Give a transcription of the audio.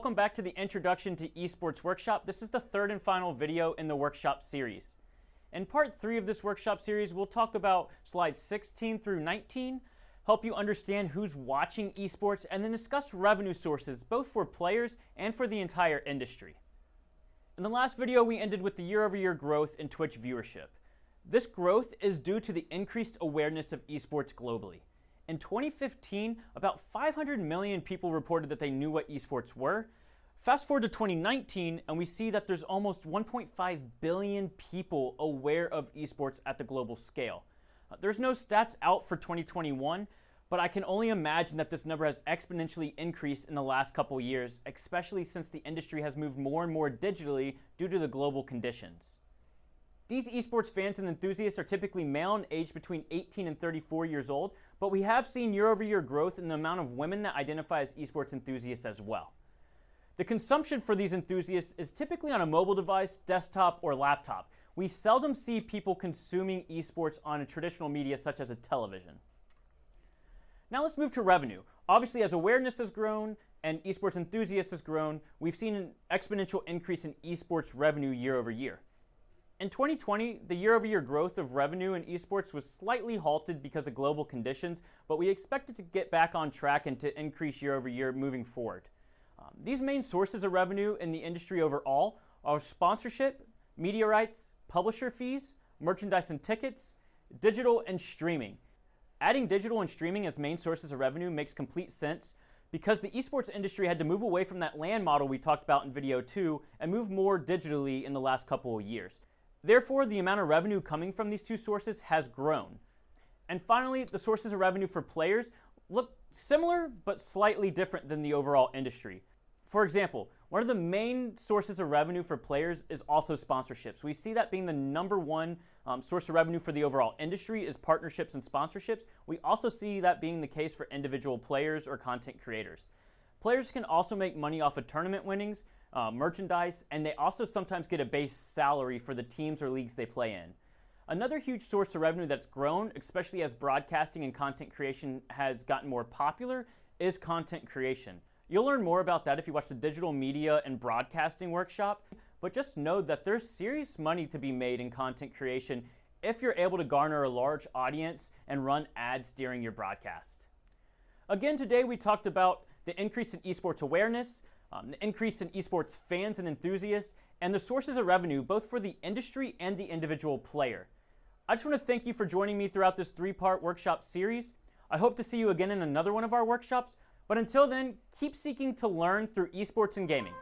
welcome back to the Introduction to Esports workshop. This is the third and final video in the workshop series. In part 3 of this workshop series, we'll talk about slides 16 through 19, help you understand who's watching esports, and then discuss revenue sources, both for players and for the entire industry. In the last video, we ended with the year-over-year growth in Twitch viewership. This growth is due to the increased awareness of esports globally. In 2015, about 500 million people reported that they knew what esports were. Fast forward to 2019, and we see that there's almost 1.5 billion people aware of esports at the global scale. There's no stats out for 2021, but I can only imagine that this number has exponentially increased in the last couple years, especially since the industry has moved more and more digitally due to the global conditions. These esports fans and enthusiasts are typically male and aged between 18 and 34 years old, but we have seen year-over-year growth in the amount of women that identify as esports enthusiasts as well. The consumption for these enthusiasts is typically on a mobile device, desktop, or laptop. We seldom see people consuming esports on a traditional media such as a television. Now let's move to revenue. Obviously, as awareness has grown and esports enthusiasts has grown, we've seen an exponential increase in esports revenue year over year. In 2020, the year-over-year growth of revenue in esports was slightly halted because of global conditions, but we expect it to get back on track and to increase year-over-year moving forward. These main sources of revenue in the industry overall are sponsorship, media rights, publisher fees, merchandise and tickets, digital, and streaming. Adding digital and streaming as main sources of revenue makes complete sense because the esports industry had to move away from that LAN model we talked about in video 2 and move more digitally in the last couple of years. Therefore, the amount of revenue coming from these two sources has grown. And finally, the sources of revenue for players look similar but slightly different than the overall industry. For example, one of the main sources of revenue for players is also sponsorships. We see that being the number one source of revenue for the overall industry is partnerships and sponsorships. We also see that being the case for individual players or content creators. Players can also make money off of tournament winnings, merchandise, and they also sometimes get a base salary for the teams or leagues they play in. Another huge source of revenue that's grown, especially as broadcasting and content creation has gotten more popular, is content creation. You'll learn more about that if you watch the digital media and broadcasting workshop, but just know that there's serious money to be made in content creation if you're able to garner a large audience and run ads during your broadcast. Again, today we talked about the increase in esports awareness, the increase in esports fans and enthusiasts, and the sources of revenue both for the industry and the individual player. I just want to thank you for joining me throughout this 3-part workshop series. I hope to see you again in another one of our workshops, but until then, keep seeking to learn through esports and gaming.